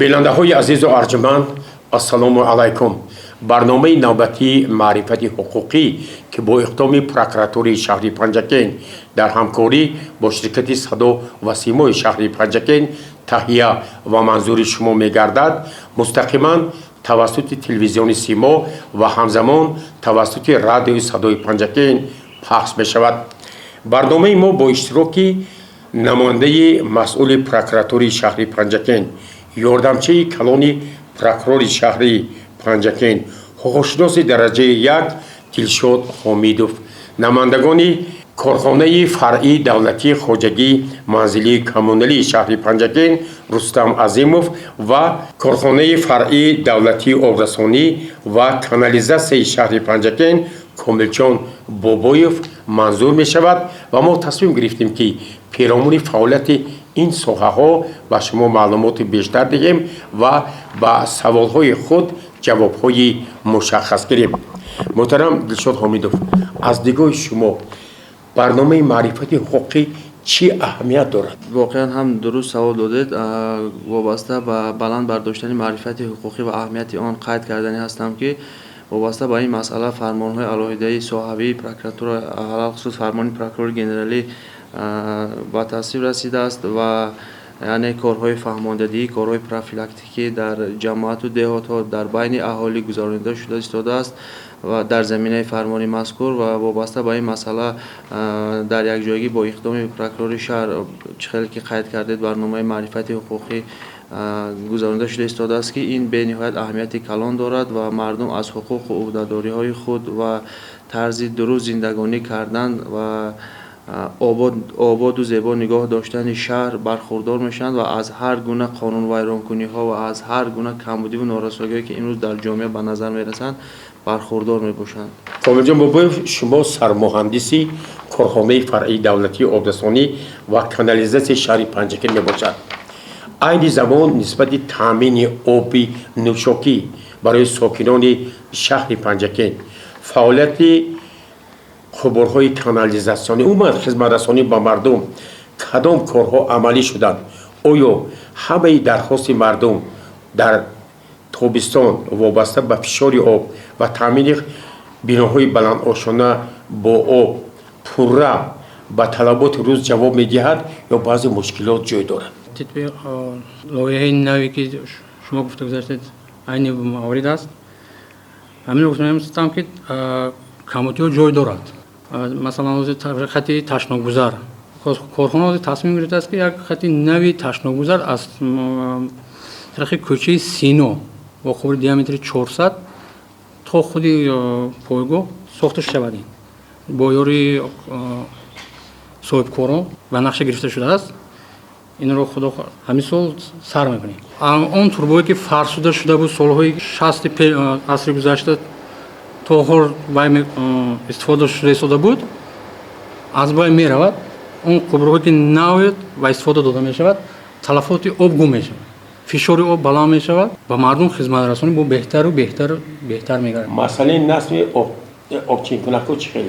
بیننده‌های عزیز و ارجمند، السلام علیکم. برنامه نوبتی معرفت حقوقی که با اقدام پروکراتوری شهر پنجکین در همکاری با شرکت صدا و سیما شهر پنجکین تهیه و منظور شما می‌گردد، مستقیما توسط تلویزیون سیما و همزمان توسط رادیو صدای پنجکین پخش می‌شود. برنامه ما با اشتراک نماینده مسئول پروکراتوری شهر پنجکین، یاردمچه کلان پروکرور شهری پنجکین، حقوقشناس درجه 1 دلشاد حمیدوف، نمایندگان کارخانه فرعی دولتی خواجگی منزلی کمونالی شهر پنجکین رستم عظیموف و کارخانه فرعی دولتی آبرسانی و کانالیزاسیون شهر پنجکین کاملجان بابایوف منظور می شود و ما تصمیم گرفتیم که پیرامون فعالیت این ساحه ها و شما معلومات بیشتر دهیم و با سوال های خود جواب های مشخص گیریم. محترم دلشاد حمیدوف، از دیدگاه شما برنامه معرفت حقوقی چی اهمیت دارد؟ واقعا هم درست سوال دادید. وابسته به بلند برداشتن معرفت حقوقی و اهمیت آن قید کردنی هستم که وابسته به این مسئله فرمان‌های علاهده صحابی پروکراتور علل خصوص فرمان پروکرور گنرالی با تصویب رسیده است و یعنی کارهای فهماندهی، کارهای پروفیلاکتیکی در جماعت و دهات‌ها در بین اهالی گزارنده شده ایستاده است و در زمینه فرمانی مذکور و وابسته به این مسئله در یک جایگی با اقدام پروکرور شهر چخیلی که قید کردید برنامه معرفت حقوقی گزارنده شده ایستاده است که این به نهایت اهمیت کلان دارد و مردم از حقوق و عهده‌داری‌های خود و طرز درست زندگانی کردن و آباد و زیبا نگاه داشتن شهر برخوردار میشن و از هر گونه قانون ویرانکنی ها و از هر گونه کمبودی و نارسایی که امروز در جامعه به نظر میرسند برخوردار میباشند. کامل بابایوف، شما سرمهندسی کارخانه فرعی دولتی آبرسانی و کانالیزاسیون شهر پنجکین میباشد. این زمان نسبت تامین آب نوشاکی برای ساکنان شهر پنجکین فعالیت خبرهای کانالیزاسیونی و خدمت رسانی به مردم کدام کارها عملی شدند؟ آیا همه درخواست مردم در تابستان وابسته به فشار آب و تامین بناهای بلند آشانه با آب پوره به طلبات روز جواب می‌دهد یا بعضی مشکلات جای دارد؟ تطبیق لایحه نوی که شما گفته گذاشتید عین موارد است. همین رو گفتم که کمبودی جای دارد. مثلا از خط تشنه‌گذار کارخانه تصمیم گرفته است که یک خط نوی تشنه‌گذار از طرف کوچه سینو با خور دیامتر 400 تا خود پایگاه ساخته شود. با یاری صاحبکاران و نقشه گرفته شده است. این رو خدا همین سال سر می‌کنیم. اون توربویی که فرسوده شده بود سالهای 60 عصر گذشته تا هر وای استفاده شده بود از بای می رود. اون قبرهایی که نوید و استفاده داده می شود تلفات آب گم می شود، فشار آب بالا می شود و مردم خدمت رسانی با بهتر و بهتر می گردد. مسئله نصب آب چینکنک‌ها چه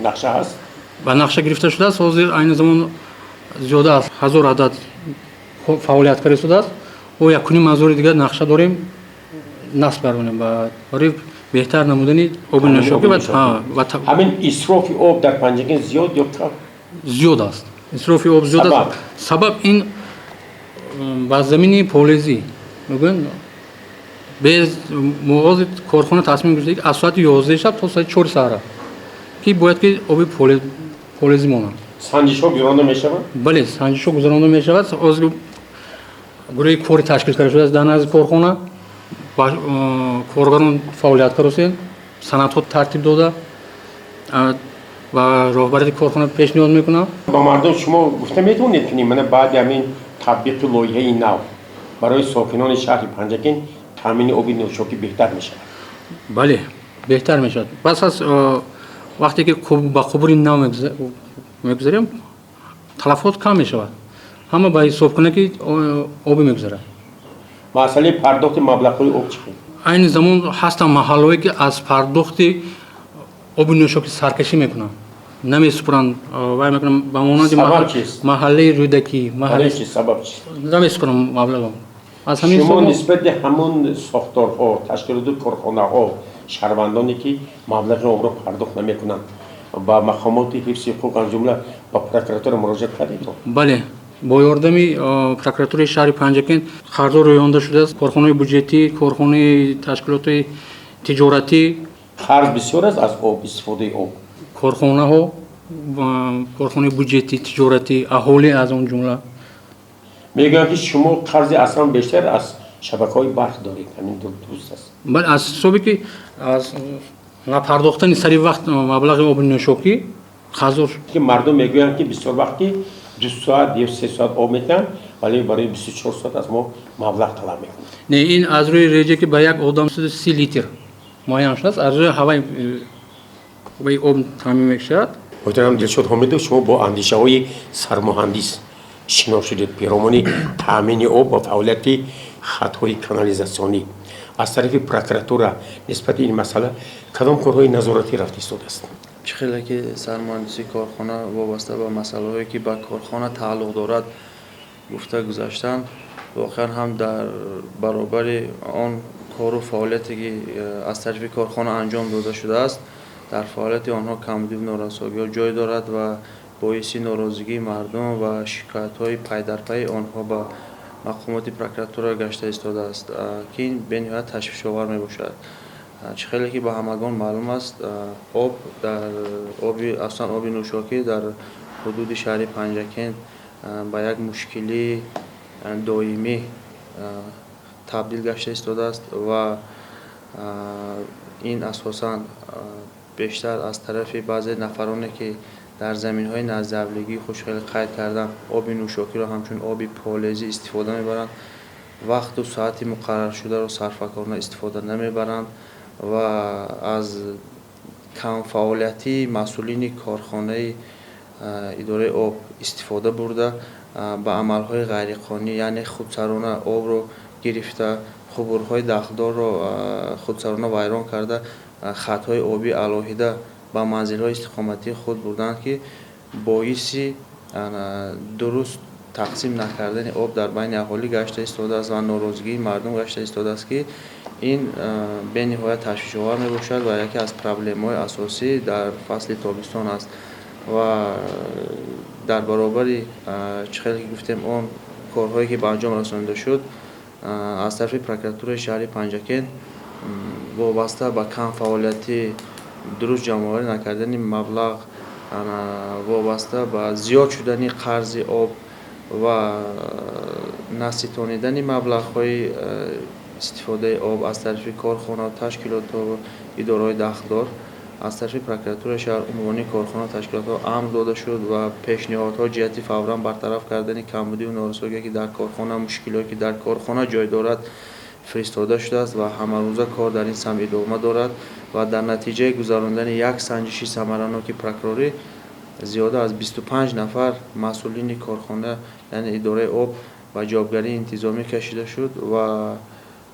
نقشه هست؟ و نقشه گرفته شده است. حاضر این زمان زیاده از 1000 عدد فعالیت کرده شده است و یکونی منظور دیگر نقشه داریم نصب کردیم و برای بهتر نمودنی آب نوشابه و همین اسراف آب در پنجکین زیاد یا کم؟ زیاد است. اسراف آب زیاد است. سبب این با زمینی پولیزی میگن به موازی کارخانه تصمیم گرفته که از ساعت 11 شب تا ساعت 4 سحر که باید که آب پولیزی مانند سنجش‌ها گذرانده می‌شود؟ بله، سنجش‌ها گذرانده می‌شود. از گروه کاری تشکیل کرده شده است در نزد کارخانه با کارگران فعالیت کردند، سندها ترتیب داده و راهبری کارخانه پیشنهاد میکنم. با مردم شما گفته میتونید که من بعد همین تطبیق لایحه نو برای ساکنان شهر پنجکین تامین آب نوشابه بهتر میشه؟ بله، بهتر میشد. پس از وقتی که با خبر نو میگذاریم تلفات کم میشود. همه با حساب کنه که آب میگذاره. مسئله پرداخت مبلغ‌های آب چیه؟ این زمان هست محلهایی که از پرداخت آب نوشابه سرکشی میکنن، نمیسپرن وای میکنن به مانند محله رودکی، محله چی سبب چی؟ نمیسپرن مبلغ. از همین شما سوال نسبت همون ساختارها تشکیلات کارخانه‌ها شهروندانی که مبلغ عمر رو پرداخت نمیکنند با مقامات حفظ حقوق از جمله با پروکراتور مراجعه کردید؟ بله با یاردمی پروکراتوری شهر پنجکن خردها رویانده شده است. کارخانه بودجتی، کارخانه تشکیلات تجارتی، قرض بسیار است از آب، استفاده آب. کارخانه ها، کارخانه بودجتی، تجارتی، اهالی از اون جمله. میگن که شما قرض اصلا بیشتر از شبکه‌های برق دارید، همین درست است؟ بله از حسابی که از نپرداختن سری وقت مبلغ آب نوشابه خزر که مردم میگویند که بسیار وقتی 2 ساعت یا 3 ساعت آب میتن ولی برای 24 ساعت از ما مبلغ طلب میکنند. نه این از روی ریجه که به یک آدم 30 لیتر معین شده است. از روی هوای آب تامین میشود. محترم دلشاد حامدو، شما با اندیشه های سرمهندس شناخته شدید پیرامون تامین آب و فعالیت خطهای کانالیزاسیونی از طرف پروکراتور نسبت این مسئله کدام کارهای نظارتی رفت ایستاده است؟ خیلی که سرمهندسی کارخانه وابسته به مسائلی هایی که به کارخانه تعلق دارد گفته گذاشتن، واقعا هم در برابر آن کار و فعالیتی که از طرف کارخانه انجام داده شده است در فعالیت آنها کمبودی و نارسایی ها جای دارد و باعث ناراضگی مردم و شکایت های پی در پی آنها به مقامات پروکراتور گشته ایستاده است که این به نهایت تشویش‌آور می باشد. خیلی که به همگان معلوم است آب در آب نوشابه در حدود شهر پنجکن به یک مشکلی دائمی تبدیل گشته ایستاده است و این اساساً بیشتر از طرف بعضی نفرانی که در زمین‌های نزداولیگی خوش خیلی قید کردن آب نوشابه را همچون آب پالایزی استفاده می‌برند، وقت و ساعتی مقرر شده را صرفه‌کارانه استفاده نمی‌برند و از کم فعالیتی مسئولین کارخانه اداره آب استفاده برده به عمل‌های غیرقانونی یعنی خودسرانه آب رو گرفته، خبرهای داخلدار رو خودسرانه ویران کرده، خطهای آبی علاهیده به منزل‌های استقامتی خود بردند که باعث درست تقسیم نکردن آب در بین اهالی گشته ایستاده است و ناراضگی مردم گشته ایستاده است که این به نهایت تشویش‌آور میباشد و یکی از پرابلم‌های اساسی در فصل تابستان است و در برابر چخیلی که گفتیم اون کارهایی که به انجام رسانده شد از طرف پروکراتور شهر پنجکن وابسته به کم فعالیتی درست جمع‌آوری نکردن مبلغ وابسته به زیاد شدن قرض آب و نستانیدن مبلغ‌های استفاده آب از طرف کارخانه و تشکیلات و اداره‌های داخلدار از طرف پروکراتور شهر عنوانی کارخانه و تشکیلات امر داده شد و پیشنهادها جهتی فوراً برطرف کردن کمبودی و نارسایی که در کارخانه مشکلاتی که در کارخانه جای دارد فرستاده شده است و همه روزه کار در این سمت ادامه دارد و در نتیجه گذراندن یک سنجشی ثمرناک پروکوروری زیاده از 25 نفر مسئولین کارخانه یعنی اداره آب و جوابگری انتظامی کشیده شد و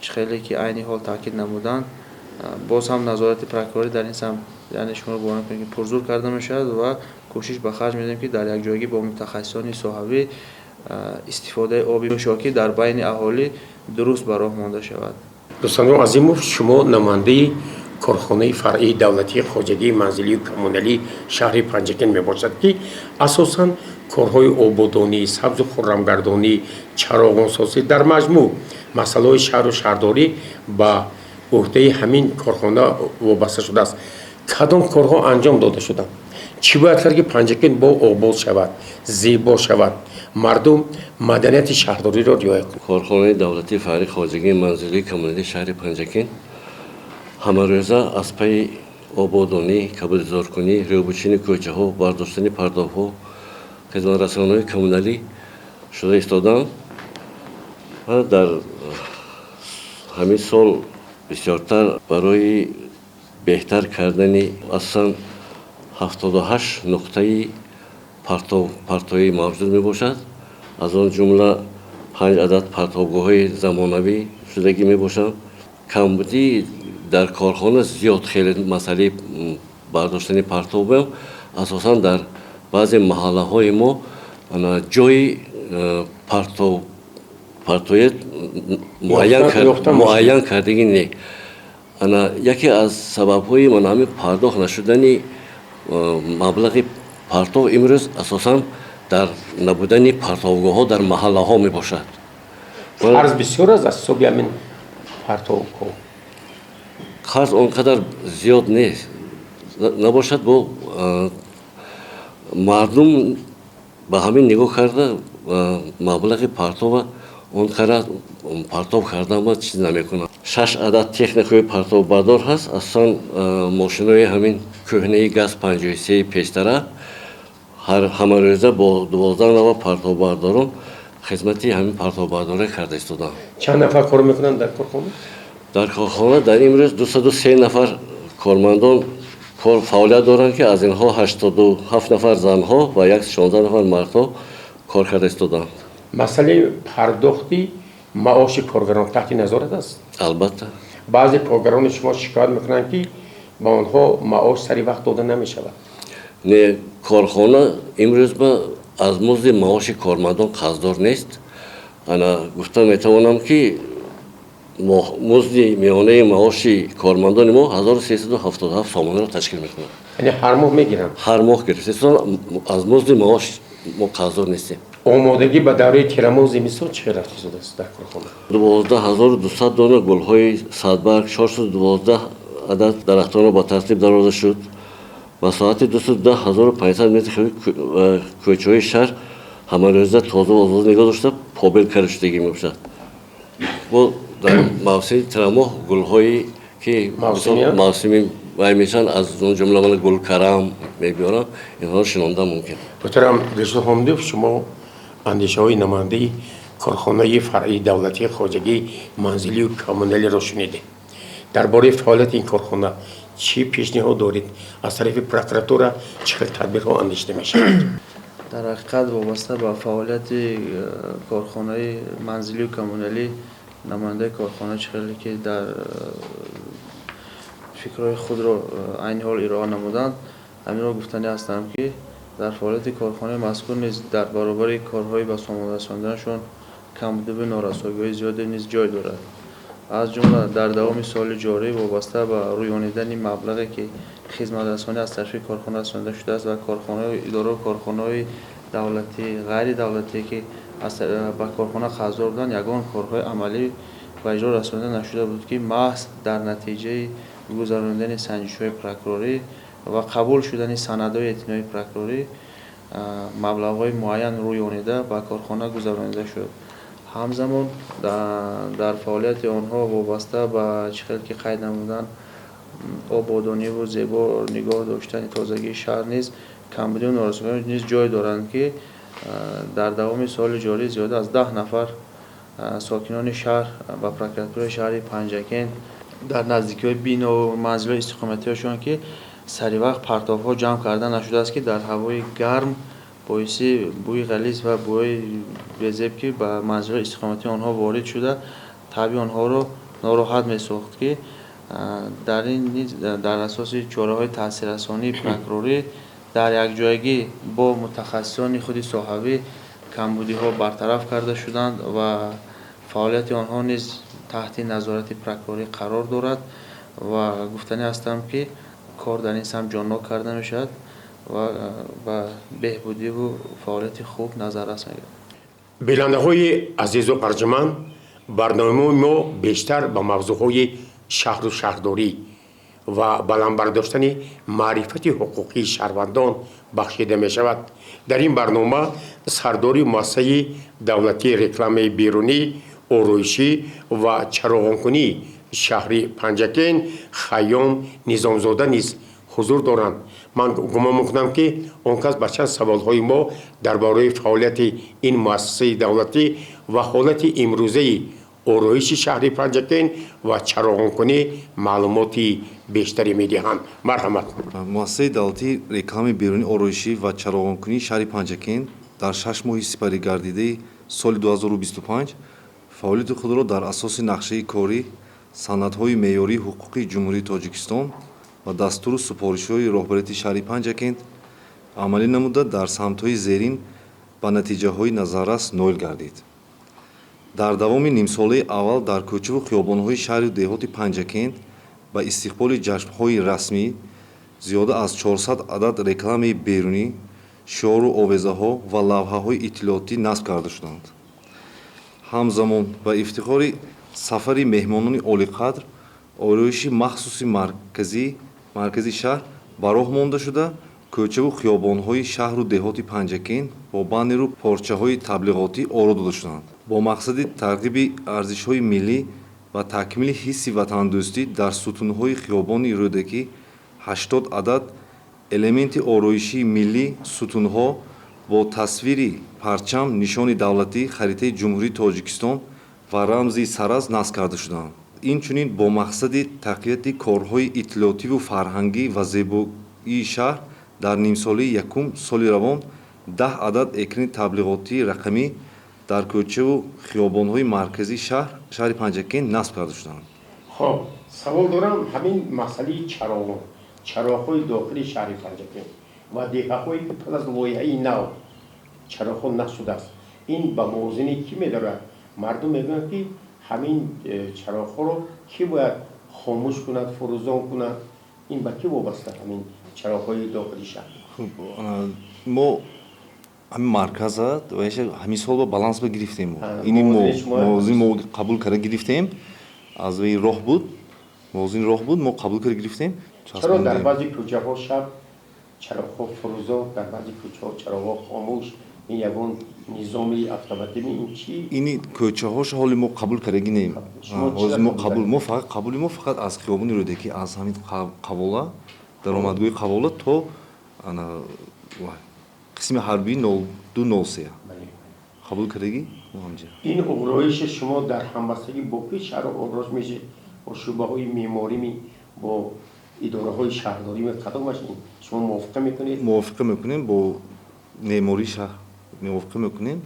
خیلی که عین حال تاکید نمودند باز هم نظارت پروکوروری در این سمت یعنی شما گمان کنید که پرزور کرده میشد و کوشش به خرج میدیم که در یک جایگی با متخصصان صحابی استفاده آب نوشابه در بین اهالی درست به راه مانده شود. دوستان عزیز، شما نماینده کارخانه فرعی دولتی خواجگی منزلی و کمونالی شهر پنجکن میباشد که اساساً کارهای آبادانی، سبز و خرمگردانی، چراغانسازی در مجموع مسائل شهر و شهرداری با عهده همین کارخانه وابسته شده است. کدام کارها انجام داده شدند؟ چی باید کرد که پنجکن با آباد شود، زیبا شود، مردم مدنیت شهرداری را رعایت کنند؟ کارخانه دولتی فرعی خواجگی منزلی کمونالی شهر پنجکن همه روزه از پی آبادانی، کبودزارکنی، ریوبچینی کوچه ها، برداشتن پرداخت ها، خدمت رسانه‌های کمونالی شده ایستادند و در همین سال بسیارتر برای بهتر کردن اصلا 78 نقطه پرتویی موجود می باشد. از آن جمله 5 عدد پرتوگاه‌های زمانوی شدگی می باشند. کمبودی در کارخانه زیاد خیلی مسئله برداشتن پرتو اساساً در بعضی محله های ما جای پرتوی معین کردگی نه. انا یکی از سبب‌های منامی پرداخت نشدنی مبلغ پرتو امروز اساساً در نبودن پرتوگاه‌ها در محله‌ها میباشد. قرض بسیار است از صبح همین پرتو کو قرض اونقدر زیاد نیست نباشد با مردم به همین نگاه کرده مبلغ پرتو اونقدر پرتو کردن ما چیز نمیکنه. 6 عدد تکنیکوی پرتو بردار هست اصلا ماشینای همین کهنه گاز 53 پیشتره همه روزه با 12 نوع پرتو برداران خدمتی همین پرتو برداره کرده استودن. چند نفر کار میکنن در کارخانه؟ در کارخانه در امروز 203 نفر کارمندان کار فعالیت دارند که از اینها 87 نفر زنها و 16 نفر مردها کار کرده استودند. مسئله پرداختی معاش کارگران تحت نظارت است. البته بعضی کارگران شما شکایت میکنن که با آنها معاش سری وقت داده نمیشود. نه کارخانه امروز با از مزد معاش کارمندان قرضدار نیست. انا گفتم میتوانم که مزد میانه معاش کارمندان ما 1377 سامانه را تشکیل میکنه. یعنی هر ماه میگیرن؟ هر ماه گرفته از مزد معاش ما قرضدار نیستیم. آمادگی به دوره تیرمون زمستان چقدر شده است در کارخانه؟ 12200 دانه گل‌های صدبرگ 412 عدد درختان را با ترتیب درآورده شد و ساعت 210,500 متر کوچه‌های شهر همه روزه تازه و آزاد نگاه داشته پابل کرده شدگی می‌باشد. و در موسم تیرمون گل‌هایی که موسمی و میشن از اون جمله من گل کرم میبیارم اینها رو شنونده ممکن. محترم رئیس حامدوف شما اندیشه های نماینده کارخانه فرعی دولتی خواجگی منزلی و کمونالی را شنیده. درباره فعالیت این کارخانه چی پیشنهاد دارید؟ از طرف پروکراتور چه تدبیرها اندیشیده میشود؟ در حقیقت وابسته به فعالیت کارخانه منزلی و کمونالی نماینده کارخانه چخیلی که در فکرهای خود را عین حال ارائه نمودند همین را گفتنی هستم که در فعالیت کارخانه مذکور نیز در برابر کارهای به سامان رساندنشان کمبود و نارسایی‌های زیادی نیز جای دارد. از جمله در دوام سال جاری وابسته به رویانیدن مبلغی که خدمت رسانی از طرف کارخانه رسانده شده است و کارخانه اداره و کارخانه‌های دولتی غیر دولتی که از به کارخانه قرضدار بودند یگان کارهای عملی و اجرا رسانده نشده بود که محض در نتیجه گذراندن سنجش‌های پروکوروری و قبول شدن سندهای اعتنایی پروکوروری مبلغ‌های معین رویانیده به کارخانه گذرانده شد. همزمان در فعالیت آنها وابسته به چخیل که قید نمودن آبادانی و زیبا نگاه داشتن تازگی شهر نیز کمبودی و نارسایی نیز جای دارند که در دوام سال جاری زیاده از 10 نفر ساکنان شهر و پروکراتور شهر پنجکین در نزدیکی بین و منزل استقامتیشان که سری وقت پرتاب‌ها جمع کردن نشده است که در هوای گرم باعث بوی غلیظ و بوی بزرگ که به منزل استقامتی آنها وارد شده طبیعی آنها را ناراحت می‌ساخت که در این در اساس چاره‌های تاثیررسانی پروکوروری در یک جایگی با متخصصان خود صحابی کمبودی‌ها برطرف کرده شدند و فعالیت آنها نیز تحت نظارت پروکوروری قرار دارد و گفتنی هستم که کار در این سمت جانب کرده میشد و بهبودی و فعالیت خوب نظر رسید. بیننده های عزیز و ارجمند برنامه ما بیشتر به موضوعهای شهر و شهرداری و بلند برداشتن معرفت حقوقی شهروندان بخشیده می شود. در این برنامه سرداری مؤسسه دولتی رکلام بیرونی اورویشی و چراغانکنی شهری پنجکین خیام نظامزاده نیز حضور دارند. من گمان میکنم که اون کس به چند سوالهای ما درباره فعالیت این مؤسسه دولتی و حالت امروزه اورویش شهری پنجکین و چراغانکنی معلوماتی بیشتری میدهند. مرحمت. مؤسسه دولتی رکلام بیرونی اورویشی و چراغانکنی شهری پنجکین در 6 ماه سپری گردیده سال 2025 فعالیت خود را در اساس نقشه کاری سندهای معیاری حقوقی جمهوری تاجیکستان و دستور سفارش‌های راهبریت شهری پنجکین عملی نموده در سمت‌های زیرین به نتیجه‌های نظررس نائل گردید. дар давоми нимсолаи аввал дар кӯчаву хиёбонҳои шаҳру деҳоти Панҷакент ба истиқболи ҷашнҳои расмӣ зиёда аз 400 адад рекламаи берунӣ, шиору овезаҳо ва лавҳаҳои иттилоотӣ насб карда шуданд. ҳамзамон ба ифтихори сафари меҳмонони олиқадр ороиши махсуси маркази шаҳр ба роҳ монда шуда, кӯчаву хиёбонҳои шаҳру деҳоти Панҷакент бо баннеру порчаҳои таблиғотӣ оро дода шуданд. Бо мақсади тарғиби арзишҳои миллӣ ва такмили ҳисси ватандӯстӣ дар сутунҳои хиёбони рӯдакӣ 80 адад элементи ороишии миллӣ сутунҳо бо тасвири парчам, нишони давлатӣ, харитаи Ҷумҳурии Тоҷикистон ва рамзи сараз насб карда шуданд. Инчунин бо мақсади тақвияти корҳои иттилоотиву фарҳангӣ ва зебоии шаҳр дар нимсолаи якум соли равон 10 адад экрани таблиғотии рақамӣ дар кӯчаву хиёбонҳои марказии шаҳри Панҷакент насб карда шуданд. خب سوال دارم همین مسئله چراغ‌های داخلی شهر پنجکن و دهه‌هایی که پس از لایحه نو چراغ‌ها نشده است این به موازنه کی می‌داره؟ مردم میگن که همین چراغ‌ها رو کی باید خاموش کند، فروزان کند؟ این به کی وابسته همین چراغ‌های داخلی شهر؟ خب ما ҳамин марказа ҳамин сол ба баланс ба гирифтем. Ини мувозин мо қабул карда гирифтем. аз ваи роҳ буд, мувозин роҳ буд, мо қабул карда гирифтем. چرا در بعضی کوچه‌ها شب چراغ‌ها فروزان، در بعضی کوچه‌ها چراغ‌ها خاموش؟ این یگان نظامی автомативӣ این چی؟ ини кӯчаҳош ҳоли мо қабул кардаги нем. ҳозир мо қабули мо фақат аз хиёбони рӯдакӣ, аз ҳамин қавола, даромадгоҳи қавола то қисми ҳарбии 0203 қабул кардагӣ ҳамҷа. این اغرایش شما در همبستگی با کی شهر اغراش میشه؟ با شعبه‌های معماری با اداره‌های شهرداری کدامش شما موافقه میکنید؟ موافقه میکنیم با معماری شهر موافقه میکنیم.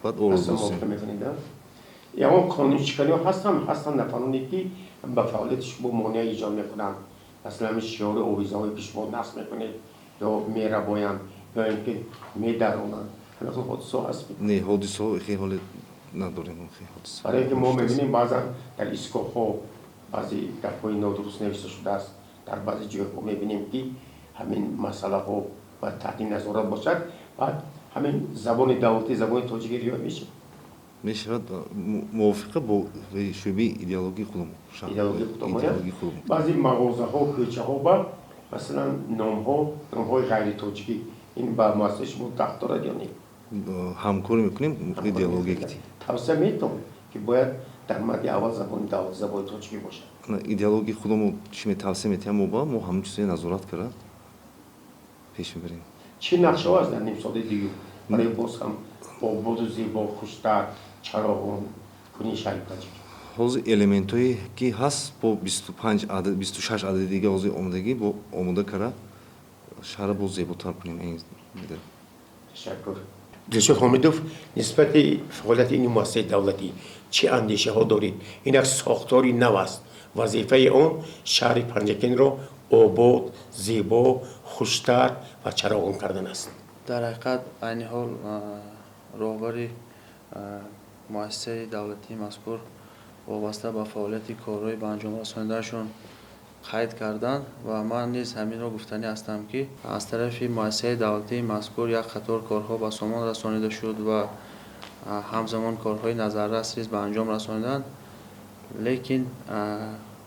بعد اصلا موافقه میکنید؟ یا اون قانون‌شکنی‌ها هستن نفرانی که به فعالیتش با مانع ایجاد میکنن، مثلا همین شعار آویزه‌های که شما نصب میکنید یا میربایند یا اینکه میدرونند. حالا حادثه هست؟ نه حادثه خیلی حال نداریم. برای اینکه ما میبینیم بعضا در ایستگاه‌ها بعضی دفعه نادرست نوشته شده است، در بعضی جاها میبینیم که همین مسئله ها باید تحت نظارت باشد، بعد همین زبان دولتی، زبان تاجیکی رعایت میشه. میشود موافقه با شعبه ایدئولوژی خودم. ایدئولوژی خودم. بعضی مغازه‌ها، کوچه‌ها با مثلا نام‌های غیر تاجیکی این با مؤسسه شما تحت دارد یا نه؟ همکاری میکنیم ایدئولوژی. توصیه میتونم که باید در مورد اول زبان تاجیکی باشه. ایدئولوژی خودمو چی توصیه میتونم ما همین چیزی نظارت کرد پیش میبریم. چی نقشه هست در نیم سال دیگه برای باز هم آباد و زیبا، خوشتر، چراغون کنی شهر پنجکن؟ حاضر المنتایی که هست با 25 عدد 26 عدد دیگه حاضر آمادگی با آماده کرد شهر باز زیباتر کنیم. این تشکر. دلشاد حامدوف نسبت فعالیت این مؤسسه دولتی چه اندیشه ها دارید؟ این یک ساختاری نو است. وظیفه اون شهر پنجکن را آباد، زیبا، خوشتر و چراغون کردن است. در حقیقت عین حال راهبری مؤسسه دولتی مذکور وابسته به فعالیت کارهای به انجام رساندنشون قید کردند و من نیز همین را گفتنی هستم که از طرف مؤسسه دولتی مذکور یک قطار کارها به سامان رسانیده شد و همزمان کارهای نظررس نیز به انجام رسانیدند، لیکن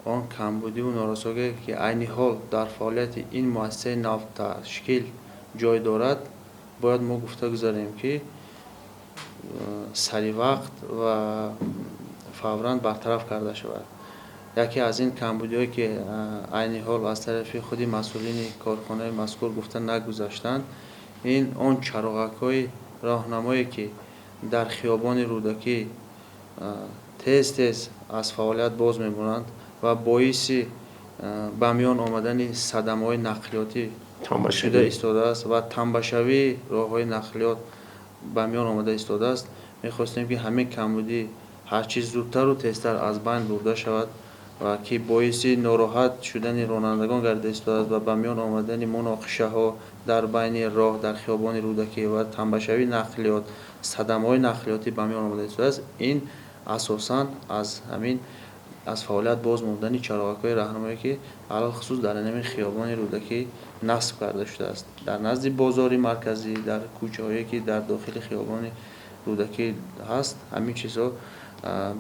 آن کمبودی و نارسایی که عین حال در فعالیت این مؤسسه نو تشکیل جای دارد باید ما گفته گذاریم که سری وقت و فوراً برطرف کرده شود. یکی از این کمبودی‌هایی که عین حال از طرف خودی مسئولین کارخانه مذکور گفتن نگذاشتند، این آن چراغک‌های راهنمایی که در خیابان رودکی تیز از فعالیت باز می‌مانند و باعث به میان آمدن صدمه‌های نقلیاتی شده ایستاده است و تنبشوی راه‌های نقلیات به میان آمده ایستاده است. می‌خواستیم که همین کمبودی هر چیز زودتر و تیزتر از بین برده شود و که باعثی ناراحت شدن رانندگان گردیده ایستاده است و به میان آمدن مناقشه ها در بین راه در خیابان رودکی و تنبشوی نقلیات، صدمه های نقلیاتی به میان آمده ایستاده است. این اساساً از فعالیت باز موندن چراغک‌های راهنمایی که علل خصوص در همین خیابان رودکی نصب کرده شده است. در نزد بازار مرکزی، در کوچه‌هایی که در داخل خیابان رودکی هست، همین چیزها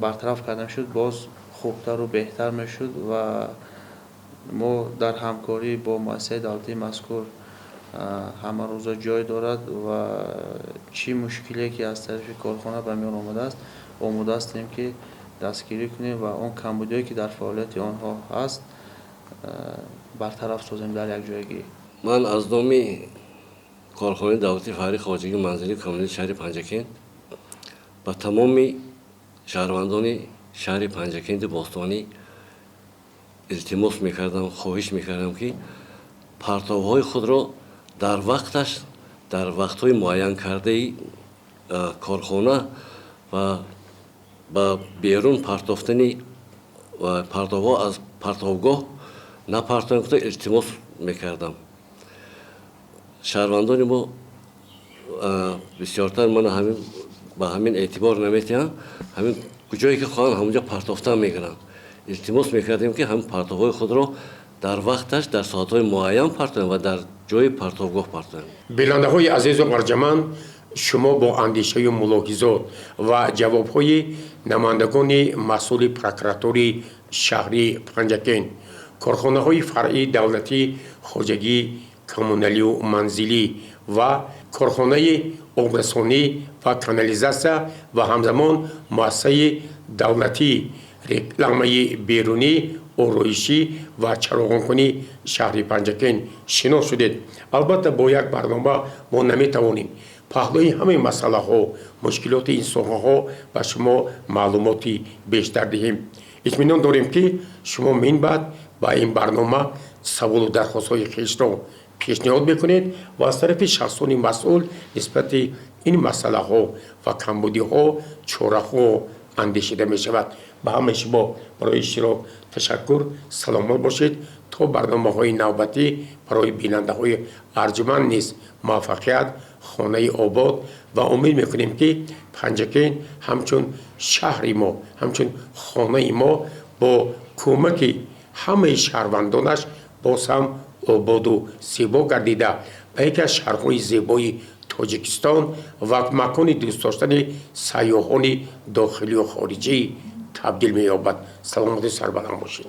برطرف کرده شد، باز خوبتر و بهتر میشد و ما در همکاری با مؤسسه دولتی مذکور همه روزا جای دارد و چی مشکلی که از طرف کارخانه به میان آمده است آماده هستیم که دستگیری کنیم و اون کمبودی که در فعالیت آنها هست برطرف سازیم در یک جایگی. من از نام کارخانه دولتی فخری خواجگی منزلی کمونیته شهر پنجکین با تمام شهروندان شهر پنجکین باستانی التماس میکردم، خواهش میکردم که پرتاب‌های خود را در وقتش در وقت‌های معین کرده کارخانه و با بیرون پرتافتن و پرتاب‌ها از پرتابگاه نپرتاب کنند التماس میکردم. شهروندان ما بسیارتر من همین با همین اعتبار نمیتونم، همین کجایی که خواهند همونجا پرتافتن میگیرن. التماس میکردیم که همین پرتاب‌های خود را در وقتش در ساعت‌های معین پرتاب و در جای پرتابگاه پرتاب. بیننده‌های عزیز و ارجمند، شما با اندیشه و ملاحظات و جواب‌های نمایندگان مسئول پروکراتوری شهری پنجکین، کارخانه‌های فرعی دولتی خواجگی کمونالی و منزلی و کارخانه آبرسانی و کانالیزاسیا و همزمان مؤسسه دولتی رکلامه بیرونی آرایشی و چراغانکنی شهر پنجکین شناخته شدید. البته با یک برنامه ما نمیتوانیم پهلوی همه مسئله ها مشکلات این ساحه ها و شما معلوماتی بیشتر دهیم. اطمینان داریم که شما من بعد با این برنامه سوال و درخواست های خویش را پیشنهاد بکنید و از طرف شخصان مسئول نسبت این مسئله ها و کمبودی ها چاره ها اندیشیده می شود. به همه شما برای اشتراک تشکر، سلامت باشید. تا برنامه های نوبتی برای بیننده های ارجمند نیز موفقیت، خانه آباد و امید میکنیم که پنجکین همچون شهر ما، همچون خانه ما با کمک همه شهروندانش باز هم آباد و زیبا گردیده به یکی از شهرهای زیبای تاجیکستان و مکان دوست داشتن سیاحان داخلی و خارجی تبدیل می‌یابد. سلامت سربلند باشید.